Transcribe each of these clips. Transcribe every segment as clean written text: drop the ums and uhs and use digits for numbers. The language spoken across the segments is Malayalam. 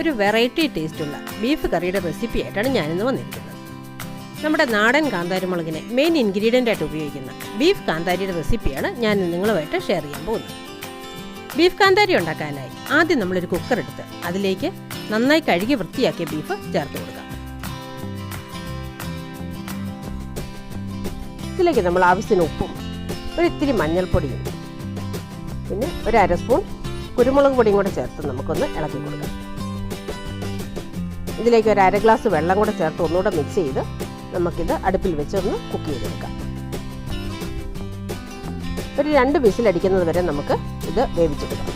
ഒരു വെറൈറ്റി ടേസ്റ്റുള്ള ബീഫ് കറിയുടെ റെസിപ്പി ആയിട്ടാണ് ഞാനിന്ന് വന്നിരിക്കുന്നത്. നമ്മുടെ നാടൻ കാന്താരി മുളകിനെ മെയിൻ ഇൻഗ്രീഡിയൻ്റ് ആയിട്ട് ഉപയോഗിക്കുന്ന ബീഫ് കാന്താരിയുടെ റെസിപ്പിയാണ് ഞാൻ നിങ്ങളുമായിട്ട് ഷെയർ ചെയ്യാൻ പോകുന്നത്. ബീഫ് കാന്താരി ഉണ്ടാക്കാനായി ആദ്യം നമ്മളൊരു കുക്കർ എടുത്ത് അതിലേക്ക് നന്നായി കഴുകി വൃത്തിയാക്കിയ ബീഫ് ചേർത്ത് കൊടുക്കാം. ഇതിലേക്ക് നമ്മൾ ആവശ്യത്തിന് ഉപ്പും ഒരിത്തിരി മഞ്ഞൾപ്പൊടിയും പിന്നെ ഒരു അര സ്പൂൺ കുരുമുളക് പൊടിയും കൂടെ ചേർത്ത് നമുക്കൊന്ന് ഇളക്കി കൊടുക്കാം. ഇതിലേക്ക് ഒരു അര ഗ്ലാസ് വെള്ളം കൂടെ ചേർത്ത് ഒന്നുകൂടെ മിക്സ് ചെയ്ത് നമുക്കിത് അടുപ്പിൽ വെച്ച് ഒന്ന് കുക്ക് ചെയ്തെടുക്കാം. ഒരു 2 വിസിലടിക്കുന്നത് വരെ നമുക്ക് ഇത് വേവിച്ചെടുക്കാം.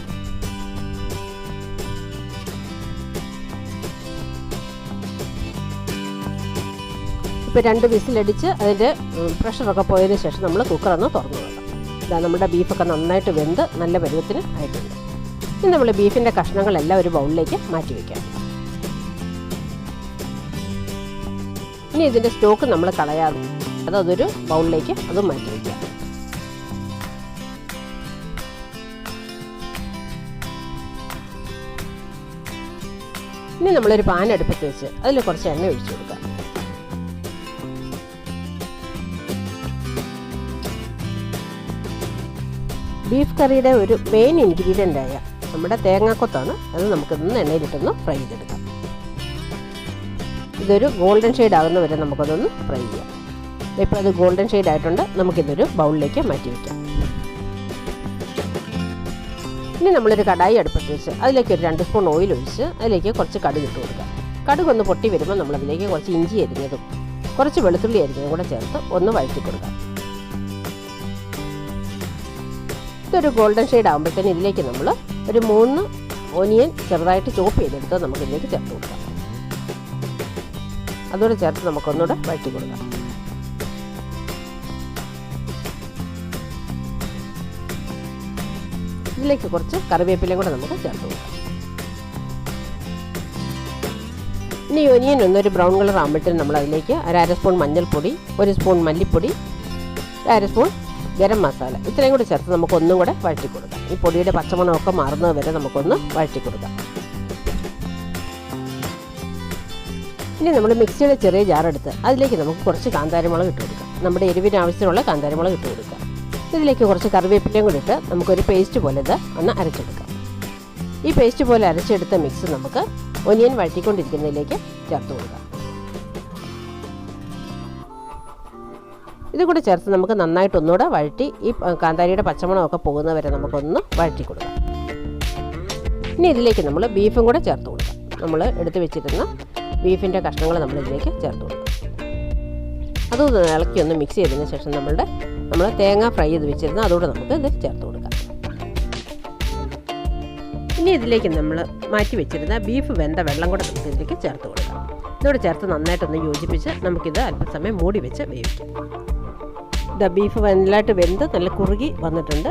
ഇപ്പോൾ 2 വിസിലടിച്ച് അതിൻ്റെ പ്രഷറൊക്കെ പോയതിന് ശേഷം നമ്മൾ കുക്കറൊന്ന് തുറന്നു നോക്കാം. ഇതാ നമ്മുടെ ബീഫൊക്കെ നന്നായിട്ട് വെന്ത് നല്ല പരുവത്തിന് ആയിട്ടുണ്ട്. ഇനി നമ്മൾ ബീഫിൻ്റെ കഷ്ണങ്ങളെല്ലാം ഒരു ബൗളിലേക്ക് മാറ്റി വയ്ക്കാം. ഇനി ഇതിൻ്റെ സ്റ്റോക്ക് നമ്മൾ കളയാതെ അതൊരു ബൗളിലേക്ക് അത് മാറ്റി വയ്ക്കാം. ഇനി നമ്മളൊരു പാൻ അടുപ്പത്ത് വെച്ച് അതിൽ കുറച്ച് എണ്ണ ഒഴിച്ചു കൊടുക്കാം. ബീഫ് കറിയുടെ ഒരു മെയിൻ ഇൻഗ്രീഡിയൻ്റായ നമ്മുടെ തേങ്ങാക്കൊത്താണ്. അത് നമുക്കിന്ന് എണ്ണയിലിട്ടൊന്ന് ഫ്രൈ ചെയ്തെടുക്കാം. ഇതൊരു ഗോൾഡൻ ഷെയ്ഡ് ആകുന്ന വരെ നമുക്കതൊന്ന് ഫ്രൈ ചെയ്യാം. ഇപ്പോൾ അത് ഗോൾഡൻ ഷെയ്ഡ് ആയിട്ടുണ്ട്. നമുക്കിതൊരു ബൗളിലേക്ക് മാറ്റി വയ്ക്കാം. ഇനി നമ്മളൊരു കടായി അടുപ്പത്ത് വെച്ച് അതിലേക്ക് ഒരു 2 സ്പൂൺ ഓയിൽ ഒഴിച്ച് അതിലേക്ക് കുറച്ച് കടുക് ഇട്ട് കൊടുക്കാം. കടുക് ഒന്ന് പൊട്ടി വരുമ്പോൾ നമ്മളതിലേക്ക് കുറച്ച് ഇഞ്ചി അരിഞ്ഞതും കുറച്ച് വെളുത്തുള്ളി അരിഞ്ഞതും കൂടെ ചേർത്ത് ഒന്ന് വഴറ്റി കൊടുക്കാം. ഇതൊരു ഗോൾഡൻ ഷെയ്ഡ് ആകുമ്പോഴത്തേന് ഇതിലേക്ക് നമ്മൾ ഒരു 3 ഓനിയൻ ചെറുതായിട്ട് ചോപ്പ് ചെയ്തെടുത്ത് നമുക്കിതിലേക്ക് ചേർത്ത് കൊടുക്കാം. അതോടെ ചേർത്ത് നമുക്കൊന്നുകൂടെ വഴറ്റി കൊടുക്കാം. ഇതിലേക്ക് കുറച്ച് കറിവേപ്പിലയും കൂടെ നമുക്ക് ചേർത്ത് കൊടുക്കാം. ഇനി ഒനിയൻ ഒന്നൊരു ബ്രൗൺ കളർ ആകുമ്പോഴത്തേനും നമ്മൾ അതിലേക്ക് അര സ്പൂൺ മഞ്ഞൾപ്പൊടി, 1 സ്പൂൺ മല്ലിപ്പൊടി, അര സ്പൂൺ ഗരം മസാല ഇത്രയും കൂടി ചേർത്ത് നമുക്കൊന്നും കൂടെ വഴറ്റി കൊടുക്കാം. ഈ പൊടിയുടെ പച്ചമണമൊക്കെ മാറുന്നത് വരെ നമുക്കൊന്ന് വഴറ്റി കൊടുക്കാം. ഇനി നമ്മൾ മിക്സിയുടെ ചെറിയ ജാറെടുത്ത് അതിലേക്ക് നമുക്ക് കുറച്ച് കാന്താരി മുളക് ഇട്ട് കൊടുക്കാം. നമ്മുടെ എരിവിന് ആവശ്യത്തിനുള്ള കാന്താരി മുളക് ഇട്ട് കൊടുക്കാം. ഇതിലേക്ക് കുറച്ച് കറിവേപ്പിലയും കൂടി ഇട്ട് നമുക്കൊരു പേസ്റ്റ് പോലെ ഇത് ഒന്ന് അരച്ചെടുക്കാം. ഈ പേസ്റ്റ് പോലെ അരച്ചെടുത്ത മിക്സ് നമുക്ക് ഒനിയൻ വഴറ്റിക്കൊണ്ടിരിക്കുന്നതിലേക്ക് ചേർത്ത് കൊടുക്കാം. ഇത് കൂടെ ചേർത്ത് നമുക്ക് നന്നായിട്ട് ഒന്നുകൂടെ വഴറ്റി ഈ കാന്താരിയുടെ പച്ചമണമൊക്കെ പോകുന്നവരെ നമുക്കൊന്ന് വഴറ്റി കൊടുക്കാം. ഇനി ഇതിലേക്ക് നമ്മൾ ബീഫും കൂടെ ചേർത്ത് കൊടുക്കാം. നമ്മൾ എടുത്ത് വെച്ചിരുന്ന ബീഫിൻ്റെ കഷ്ണങ്ങൾ നമ്മളിതിലേക്ക് ചേർത്ത് കൊടുക്കാം. അതൊന്ന് ഇളക്കി ഒന്ന് മിക്സ് ചെയ്തതിന് ശേഷം നമ്മൾ തേങ്ങ ഫ്രൈ ചെയ്ത് വെച്ചിരുന്ന അതുകൂടെ നമുക്ക് ഇത് ചേർത്ത് കൊടുക്കാം. ഇനി ഇതിലേക്ക് നമ്മൾ മാറ്റി വെച്ചിരുന്ന ബീഫ് വെന്ത വെള്ളം കൂടെ നമുക്ക് ഇതിലേക്ക് ചേർത്ത് കൊടുക്കാം. ഇതോടെ ചേർത്ത് നന്നായിട്ടൊന്ന് യോജിപ്പിച്ച് നമുക്കിത് അല്പസമയം മൂടി വെച്ച് വേവിക്കാം. ബീഫ് നല്ലതായിട്ട് വെന്ത് നല്ല കുറുകി വന്നിട്ടുണ്ട്.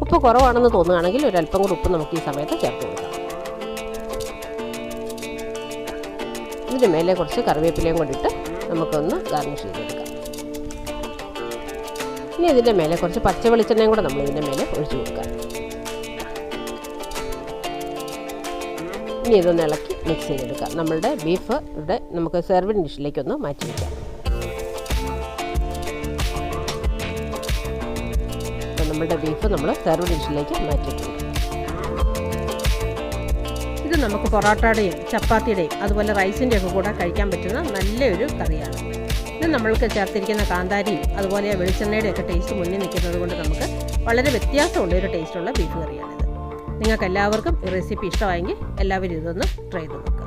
ഉപ്പ് കുറവാണെന്ന് തോന്നുകയാണെങ്കിൽ ഒരല്പം കൂടി ഉപ്പ് നമുക്ക് ഈ സമയത്ത് ചേർത്ത് കൊടുക്കാം. ഇതിന് മേലെ കുറച്ച് കറിവേപ്പിലയും കൂടി ഇട്ട് നമുക്കൊന്ന് ഗാർണിഷ് ചെയ്തെടുക്കാം. ഇനി ഇതിൻ്റെ മേലെ കുറച്ച് പച്ച വെളിച്ചെണ്ണയും കൂടെ നമ്മൾ ഇതിൻ്റെ മേലെ ഒഴിച്ചു കൊടുക്കാം. ഇനി ഇതൊന്ന് ഇളക്കി മിക്സ് ചെയ്തെടുക്കാം. നമ്മളുടെ ബീഫ് ഇവിടെ നമുക്ക് സെർവിങ് ഡിഷിലേക്കൊന്ന് മാറ്റി വയ്ക്കാം. നമ്മുടെ ബീഫ് നമ്മൾ സെർവ് ഡിഷിലേക്ക് മാറ്റിയിട്ടുണ്ട്. ഇത് നമുക്ക് പൊറോട്ടയുടെയും ചപ്പാത്തിയുടെയും അതുപോലെ റൈസിൻ്റെ ഒക്കെ കൂടെ കഴിക്കാൻ പറ്റുന്ന നല്ലൊരു കറിയാണ്. ഇത് നമ്മൾക്ക് ചേർത്തിരിക്കുന്ന കാന്താരിയും അതുപോലെ വെളിച്ചെണ്ണയുടെ ഒക്കെ ടേസ്റ്റ് മുന്നിൽ നിൽക്കുന്നത് കൊണ്ട് നമുക്ക് വളരെ വ്യത്യാസമുള്ള ഒരു ടേസ്റ്റുള്ള ബീഫ് കറിയാണിത്. നിങ്ങൾക്ക് എല്ലാവർക്കും ഈ റെസിപ്പി ഇഷ്ടമായെങ്കിൽ എല്ലാവരും ഇതൊന്ന് ട്രൈ ചെയ്ത് നോക്കുക.